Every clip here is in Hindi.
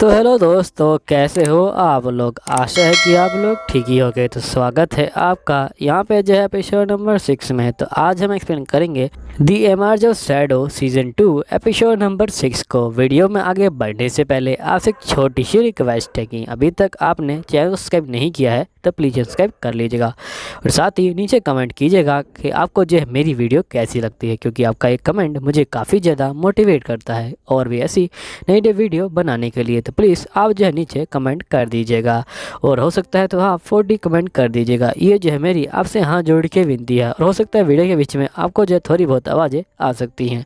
तो हेलो दोस्तों, कैसे हो आप लोग। आशा है कि आप लोग ठीक ही होंगे। तो स्वागत है आपका यहाँ पे जो है एपिसोड नंबर 6 में। तो आज हम एक्सप्लेन करेंगे the emerge of shadow season 2 episode number 6 को। वीडियो में आगे बढ़ने से पहले आपसे एक छोटी सी रिक्वेस्ट है कि अभी तक आपने चैनल सब्सक्राइब नहीं किया है तो प्लीज़ सब्सक्राइब कर लीजिएगा और साथ ही नीचे कमेंट कीजिएगा कि आपको जो है मेरी वीडियो कैसी लगती है, क्योंकि आपका एक कमेंट मुझे काफ़ी ज़्यादा मोटिवेट करता है और भी ऐसी नई नई वीडियो बनाने के लिए। तो प्लीज़ आप जो है नीचे कमेंट कर दीजिएगा और हो सकता है तो आप 40 कमेंट कर दीजिएगा। ये जो है मेरी आपसे हाथ जोड़ के विनती है। और हो सकता है वीडियो के बीच में आपको जो है थोड़ी बहुत आवाज़ें आ सकती हैं,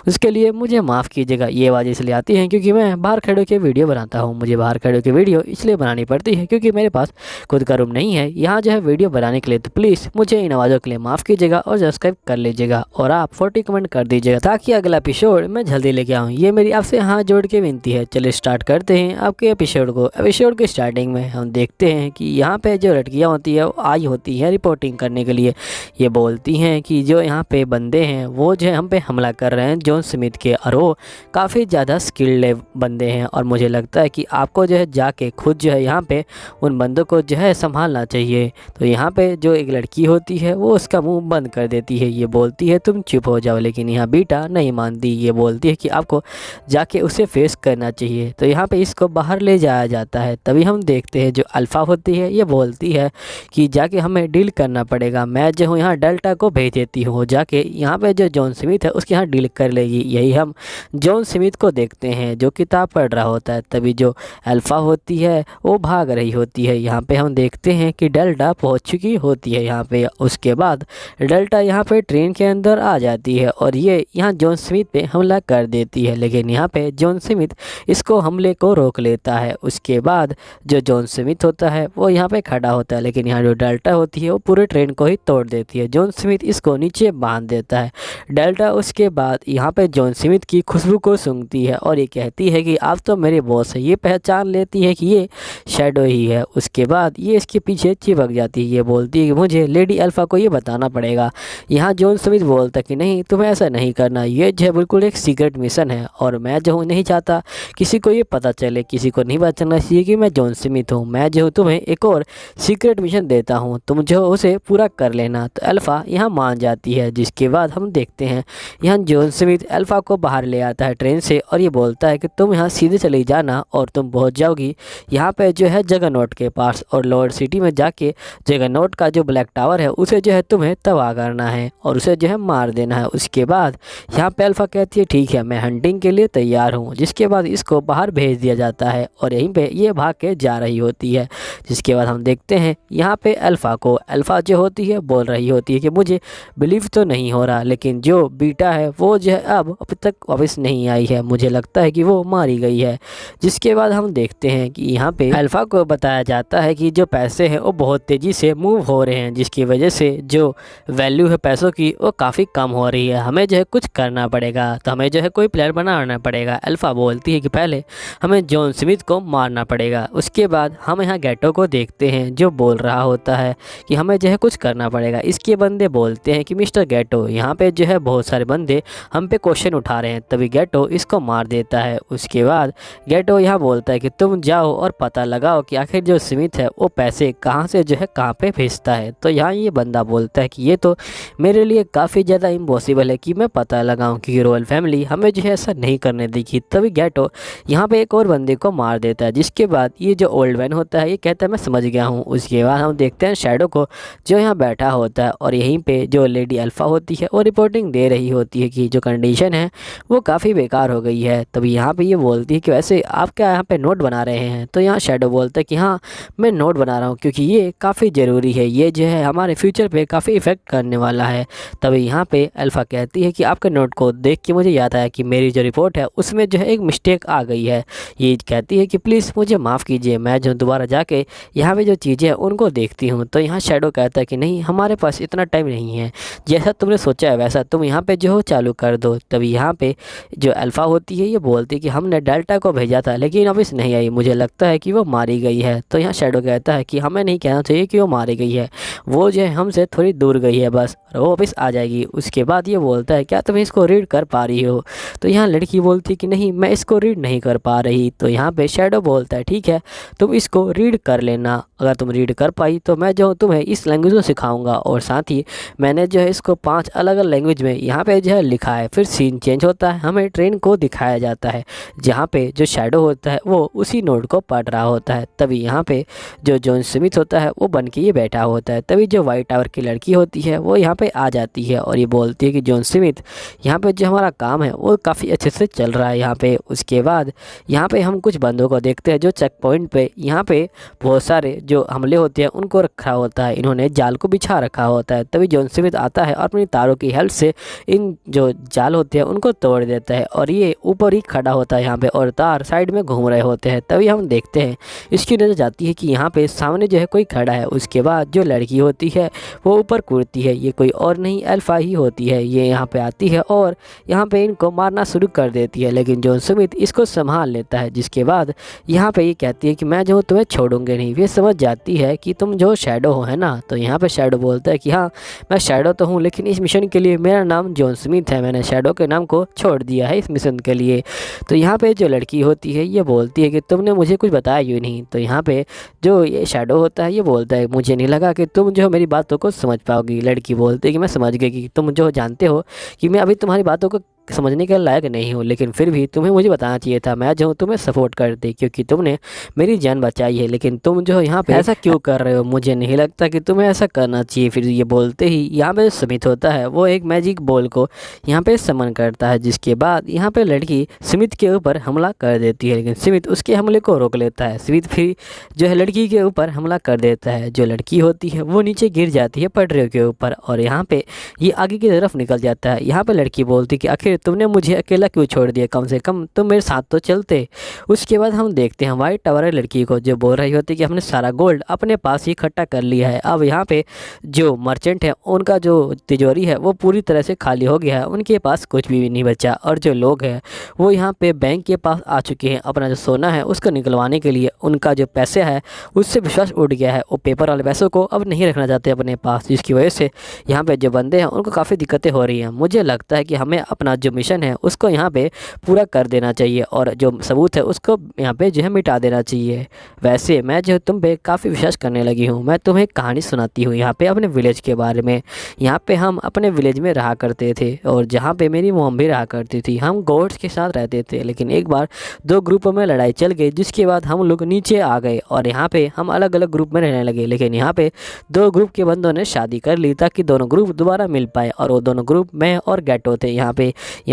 उसके लिए मुझे माफ़ कीजिएगा। ये आवाज़ इसलिए आती हैं क्योंकि मैं बाहर खड़े होकर वीडियो बनाता हूँ। मुझे बाहर खड़े होकर वीडियो इसलिए बनानी पड़ती है क्योंकि मेरे पास खुद का रूम नहीं है यहाँ जो है वीडियो बनाने के लिए। तो प्लीज़ मुझे इन आवाज़ों के लिए माफ़ कीजिएगा और सब्सक्राइब कर लीजिएगा और आप 40 कमेंट कर दीजिएगा ताकि अगला एपिसोड मैं जल्दी लेके आऊँ। ये मेरी आपसे हाथ जोड़ के विनती है। चलिए स्टार्ट करते हैं आपके एपिसोड को। एपिसोड के स्टार्टिंग में हम देखते हैं कि यहाँ पे जो लड़कियाँ होती है वो आई होती हैं रिपोर्टिंग करने के लिए। ये बोलती हैं कि जो यहाँ पे बंदे हैं वो जो है हम पे हमला कर रहे हैं जॉन स्मिथ के, और वो काफ़ी ज़्यादा स्किल्ड बंदे हैं और मुझे लगता है कि आपको जो है जाके खुद जो है यहाँ पे उन बंदों को जो है संभालना चाहिए। तो यहाँ पे जो एक लड़की होती है वो उसका मुंह बंद कर देती है। ये बोलती है तुम चुप हो जाओ, लेकिन यहाँ बीटा नहीं मानती। ये बोलती है कि आपको जाके उसे फेस करना चाहिए। तो यहाँ पे इसको बाहर ले जाया जाता है। तभी हम देखते हैं जो अल्फ़ा होती है ये बोलती है कि जाके हमें डील करना पड़ेगा। मैं जो हूँ यहाँ डेल्टा को भेज देती हूँ, जाके यहाँ पे जो जॉन स्मिथ है उसके यहाँ डील कर लेगी। यही हम जॉन स्मिथ को देखते हैं जो किताब पढ़ रहा होता है। तभी जो अल्फ़ा होती है वो भाग रही होती है। यहाँ पे हम देखते हैं कि डेल्टा पहुँच चुकी होती है यहाँ पे। उसके बाद डेल्टा यहाँ पे ट्रेन के अंदर आ जाती है और ये यहाँ जॉन स्मिथ पे हमला कर देती है, लेकिन यहाँ पे जॉन स्मिथ इसको हमले को रोक लेता है। उसके बाद जो जॉन स्मिथ होता है वो यहाँ पे खड़ा होता है, लेकिन यहाँ जो डेल्टा होती है वो पूरे ट्रेन को ही तोड़ देती है। जॉन स्मिथ इसको नीचे बांध देता है। डेल्टा उसके बाद यहाँ पे जॉन स्मिथ की खुशबू को सूंघती है और ये कहती है कि आप तो मेरे बॉस है। ये पहचान लेती है कि ये शैडो ही है। उसके बाद ये इसके पीछे चिपक जाती है। ये बोलती है कि मुझे लेडी अल्फ़ा को ये बताना पड़ेगा। यहाँ जॉन स्मिथ बोलता है कि नहीं, तुम्हें ऐसा नहीं करना, ये जो है बिल्कुल एक सीक्रेट मिशन है और मैं जो हूँ नहीं चाहता किसी को ये पता चले। किसी को नहीं पता चलना चाहिए कि मैं जॉन स्मिथ हूँ। मैं जो तुम्हें एक और सीक्रेट मिशन देता हूँ, तुम जो उसे पूरा कर लेना। तो अल्फ़ा यहाँ मान जाती है। जिसके बाद हम देखते हैं यहाँ जॉन स्मिथ अल्फ़ा को बाहर ले आता है ट्रेन से और ये बोलता है कि तुम यहाँ सीधे चली जाना और तुम पहुँच जाओगी यहाँ पे जो है जगरनॉट के पास, और लॉर्ड सिटी में जाके जगरनॉट का जो ब्लैक टावर है उसे जो है तुम्हें तबाह करना है और उसे जो है मार देना है। उसके बाद यहाँ पे अल्फ़ा कहती है ठीक है, मैं हंटिंग के लिए तैयार हूँ। जिसके बाद इसको बाहर भेज दिया जाता है और यहीं पे ये भाग के जा रही होती है। जिसके बाद हम देखते हैं यहाँ पे अल्फ़ा को, अल्फ़ा जो होती है बोल रही होती है कि मुझे बिलीव तो नहीं हो रहा, लेकिन जो बीटा है वो जो है अब तक वापस नहीं आई है। मुझे लगता है कि वो मारी गई है। जिसके बाद हम देखते हैं कि यहाँ पे अल्फ़ा को बताया जाता है कि जो पैसे हैं वो बहुत तेज़ी से मूव हो रहे हैं, जिसकी वजह से जो वैल्यू है पैसों की वो काफ़ी कम हो रही है। हमें जो है कुछ करना पड़ेगा, तो हमें जो है कोई प्लान बनाना पड़ेगा। अल्फ़ा बोलती है कि पहले हमें जॉन स्मिथ को मारना पड़ेगा। उसके बाद हम यहाँ गेटो को देखते हैं जो बोल रहा होता है कि हमें जो है कुछ करना पड़ेगा। इसके बंदे बोलते हैं कि मिस्टर गेटो, यहाँ पे जो है बहुत सारे बंदे हम पे क्वेश्चन उठा रहे हैं। तभी गेटो इसको मार देता है। उसके बाद गेटो यहाँ बोलता है कि तुम जाओ और पता लगाओ कि आखिर जो स्मिथ है वो पैसे कहाँ से जो है कहाँ पे भेजता है। तो यहाँ ये बंदा बोलता है कि ये तो मेरे लिए काफ़ी ज़्यादा इम्पॉसिबल है कि मैं पता लगाऊं, क्योंकि रॉयल फैमिली हमें जो है ऐसा नहीं करने देगी। तभी गेटो यहाँ पे एक और बंदे को मार देता है। जिसके बाद ये जो ओल्ड मैन होता है ये कहता है मैं समझ गया हूँ। उसके बाद हम देखते हैं शैडो को जो यहाँ बैठा होता है और यहीं पे जो लेडी अल्फ़ा होती है वो रिपोर्टिंग दे रही होती है कि जो कंडीशन है वो काफ़ी बेकार हो गई है। तभी यहाँ पे ये बोलती है कि वैसे आप क्या यहाँ पे नोट बना रहे हैं। तो यहाँ शैडो बोलता है कि हाँ, मैं नोट बना रहा हूँ क्योंकि ये काफ़ी ज़रूरी है, ये जो है हमारे फ्यूचर पे काफ़ी इफ़ेक्ट करने वाला है। तभी यहाँ पे अल्फ़ा कहती है कि आपके नोट को देख के मुझे याद आया कि मेरी जो रिपोर्ट है उसमें जो है एक मिस्टेक आ गई है। ये कहती है कि प्लीज़ मुझे माफ़ कीजिए, मैं जो दोबारा जाके यहाँ पे जो चीज़ें हैं उनको देखती हूँ। तो यहाँ शैडो कहता है कि नहीं, हमारे पास इतना टाइम नहीं है, जैसा तुमने सोचा है वैसा तुम यहाँ पे जो हो चालू कर दो। तभी यहाँ पे जो अल्फ़ा होती है ये बोलती है कि हमने डेल्टा को भेजा था लेकिन वापस नहीं आई, मुझे लगता है कि वो मारी गई है। तो यहाँ शैडो कहता है कि हमें नहीं कहना चाहिए कि वो मारी गई है, वो जो है हमसे थोड़ी दूर गई है बस, और वो वापस आ जाएगी। उसके बाद ये बोलता है क्या तुम इसको रीड कर पा रही हो? तो यहाँ लड़की बोलती है कि नहीं, मैं इसको रीड नहीं कर पा रही। तो यहाँ पे शैडो बोलता है ठीक है, तुम इसको रीड कर लेना, अगर तुम रीड कर पाई तो मैं जो तुम्हें इस लैंग्वेज को सिखाऊंगा। और साथ ही मैंने जो है इसको 5 अलग अलग लैंग्वेज में यहाँ पे जो है लिखा है। फिर सीन चेंज होता है, हमें ट्रेन को दिखाया जाता है जहाँ पे जो शैडो होता है वो उसी नोट को पढ़ रहा होता है। तभी यहाँ पे जो जॉन स्मिथ होता है वो बन के ये बैठा होता है। तभी जो वाइट टावर की लड़की होती है वो यहाँ पे आ जाती है और ये बोलती है कि जॉन स्मिथ, यहाँ पे जो हमारा काम है वो काफ़ी अच्छे से चल रहा है यहाँ पे। उसके बाद यहाँ पे हम कुछ बंदों को देखते हैं जो चेक पॉइंट पे यहाँ पे बहुत सारे जो हमले होते हैं उनको रखा होता है, इन्होंने जाल को बिछा रखा होता है। तभी जॉन स्मिथ आता है और अपनी तारों की हेल्प से इन जो जाल होते हैं उनको तोड़ देता है और ये ऊपर ही खड़ा होता है यहाँ पे और तार साइड में घूम रहे होते हैं। तभी हम देखते हैं इसकी नज़र जाती है कि यहाँ पे सामने जो है कोई खड़ा है। उसके बाद जो लड़की होती है वो ऊपर कूदती है, ये कोई और नहीं अल्फा ही होती है। ये यहाँ पे आती है और यहाँ पे इनको मारना शुरू कर देती है, लेकिन जॉन स्मिथ इसको संभाल लेता है। जिसके बाद यहाँ पे ये कहती है कि मैं जो तुम्हें छोड़ूंगी नहीं। ये समझ जाती है कि तुम जो शैडो हो है ना। तो यहाँ पे शैडो बोलता है कि हाँ मैं शैडो तो हूँ, लेकिन इस मिशन के लिए मेरा नाम जॉन स्मिथ है, मैंने शैडो के नाम को छोड़ दिया है इस मिशन के लिए। तो यहाँ पे जो लड़की होती है ये बोलती है कि तुमने मुझे कुछ बताया क्यों नहीं। तो यहाँ पे जो ये शैडो होता है ये बोलता है मुझे नहीं लगा कि तुम जो मेरी बातों को समझ पाओगी। लड़की बोलती है कि मैं समझ गई कि तुम जो जानते हो कि मैं अभी तुम्हारी बातों को समझने के लायक नहीं हूँ, लेकिन फिर भी तुम्हें मुझे बताना चाहिए था, मैं जो तुम्हें सपोर्ट करती क्योंकि तुमने मेरी जान बचाई है। लेकिन तुम जो यहाँ पे ऐसा क्यों कर रहे हो, मुझे नहीं लगता कि तुम्हें ऐसा करना चाहिए। फिर ये बोलते ही यहाँ पे स्मिथ होता है वो एक मैजिक बॉल को यहाँ पे समन करता है। जिसके बाद यहाँ पे लड़की स्मिथ के ऊपर हमला कर देती है, लेकिन स्मिथ उसके हमले को रोक लेता है। स्मिथ फिर जो है लड़की के ऊपर हमला कर देता है। जो लड़की होती है वो नीचे गिर जाती है पटरियों के ऊपर और यहाँ पे ये आगे की तरफ निकल जाता है। यहाँ पे लड़की बोलती कि आखिर तुमने मुझे अकेला क्यों छोड़ दिया, कम से कम तुम मेरे साथ तो चलते। उसके बाद हम देखते हैं वाइट टावर लड़की को जो बोल रही होती है कि हमने सारा गोल्ड अपने पास ही इकट्ठा कर लिया है। अब यहाँ पे जो मर्चेंट है उनका जो तिजोरी है वो पूरी तरह से खाली हो गया है, उनके पास कुछ भी नहीं बचा। और जो लोग हैं वो यहाँ पे बैंक के पास आ चुके हैं अपना जो सोना है उसको निकलवाने के लिए। उनका जो पैसे है उससे विश्वास उठ गया है, वो पेपर वाले पैसों को अब नहीं रखना चाहते अपने पास, जिसकी वजह से यहाँ पे जो बंदे हैं उनको काफ़ी दिक्कतें हो रही हैं। मुझे लगता है कि हमें अपना जो मिशन है उसको यहाँ पे पूरा कर देना चाहिए और जो सबूत है उसको यहाँ पे जो है मिटा देना चाहिए। वैसे मैं जो तुम पे काफ़ी विश्वास करने लगी हूँ, मैं तुम्हें कहानी सुनाती हूँ यहाँ पे अपने विलेज के बारे में। यहाँ पे हम अपने विलेज में रहा करते थे और जहाँ पे मेरी मॉम भी रहा करती थी। हम गोड्स के साथ रहते थे, लेकिन एक बार 2 ग्रुपों में लड़ाई चल गई, जिसके बाद हम लोग नीचे आ गए और यहाँ पे हम अलग अलग ग्रुप में रहने लगे। लेकिन यहाँ पे 2 ग्रुप के बंदों ने शादी कर ली ताकि दोनों ग्रुप दोबारा मिल पाए, और वो दोनों ग्रुप मैं और गैटो थे। यहाँ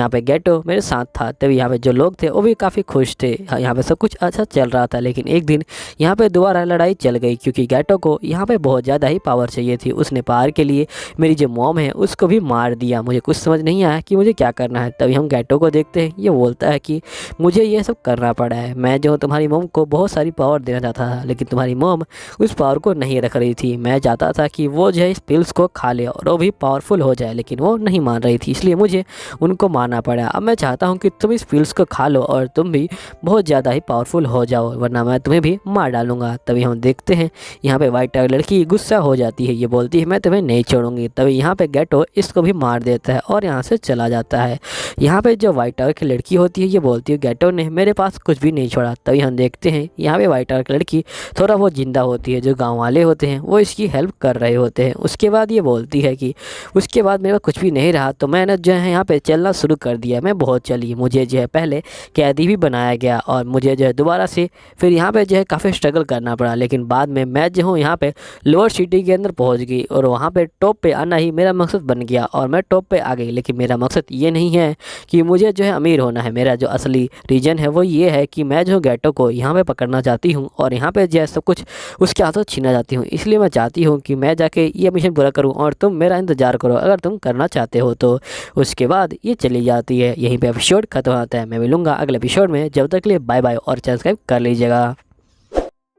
पे गैटो मेरे साथ था। तभी यहाँ पे जो लोग थे वो भी काफ़ी खुश थे, यहाँ पे सब कुछ अच्छा चल रहा था। लेकिन एक दिन यहाँ पे दोबारा लड़ाई चल गई क्योंकि गैटो को यहाँ पे बहुत ज़्यादा ही पावर चाहिए थी। उसने पावर के लिए मेरी जो मॉम है उसको भी मार दिया। मुझे कुछ समझ नहीं आया कि मुझे क्या करना है। तभी हम गैटो को देखते हैं, ये बोलता है कि मुझे ये सब करना पड़ा है, मैं जो तुम्हारी मॉम को बहुत सारी पावर देना चाहता था, लेकिन तुम्हारी मॉम उस पावर को नहीं रख रही थी। मैं चाहता था कि वो जो है इस पिल्स को खा ले और वो भी पावरफुल हो जाए, लेकिन वो नहीं मान रही थी, इसलिए मुझे उनको मारना पड़ा। अब मैं चाहता हूँ कि तुम इस पिल्स को खा लो और तुम भी बहुत ज़्यादा ही पावरफुल हो जाओ, वरना मैं तुम्हें भी मार डालूंगा। तभी हम देखते हैं यहाँ पे वाइट टावर लड़की गुस्सा हो जाती है, ये बोलती है मैं तुम्हें नहीं छोड़ूंगी। तभी यहाँ पे गैटो इसको भी मार देता है और यहाँ से चला जाता है। यहाँ पे जो वाइट टावर की लड़की होती है ये बोलती है गैटो ने मेरे पास कुछ भी नहीं छोड़ा। तभी हम देखते हैं यहाँ पे वाइट टावर की लड़की थोड़ा बहुत जिंदा होती है, जो गाँव वाले होते हैं वो इसकी हेल्प कर रहे होते हैं। उसके बाद ये बोलती है कि उसके बाद मेरे पास कुछ भी नहीं रहा तो मैंने जो है यहाँ पे चलना शुरू कर दिया। मैं बहुत चली, मुझे जो है पहले कैदी भी बनाया गया और मुझे जो है दोबारा से फिर यहाँ पे जो है काफ़ी स्ट्रगल करना पड़ा, लेकिन बाद में मैं जो हूँ यहाँ पे लोअर सिटी के अंदर पहुँच गई और वहाँ पे टॉप पे आना ही मेरा मकसद बन गया और मैं टॉप पे आ गई। लेकिन मेरा मकसद ये नहीं है कि मुझे जो है अमीर होना है, मेरा जो असली रीजन है वो ये है कि मैं जो गैटो को यहाँ पे पकड़ना चाहती हूँ और यहाँ पे जो है सब कुछ उसके हाथों छीनना चाहती हूँ। इसलिए मैं चाहती हूँ कि मैं जाके ये मिशन पूरा करूँ और तुम मेरा इंतज़ार करो अगर तुम करना चाहते हो तो। उसके बाद ये चली जाती है। यहीं पे एपिसोड खत्म होता है। मैं मिलूंगा अगले एपिसोड में, जब तक के लिए बाय बाय और सब्सक्राइब कर लीजिएगा।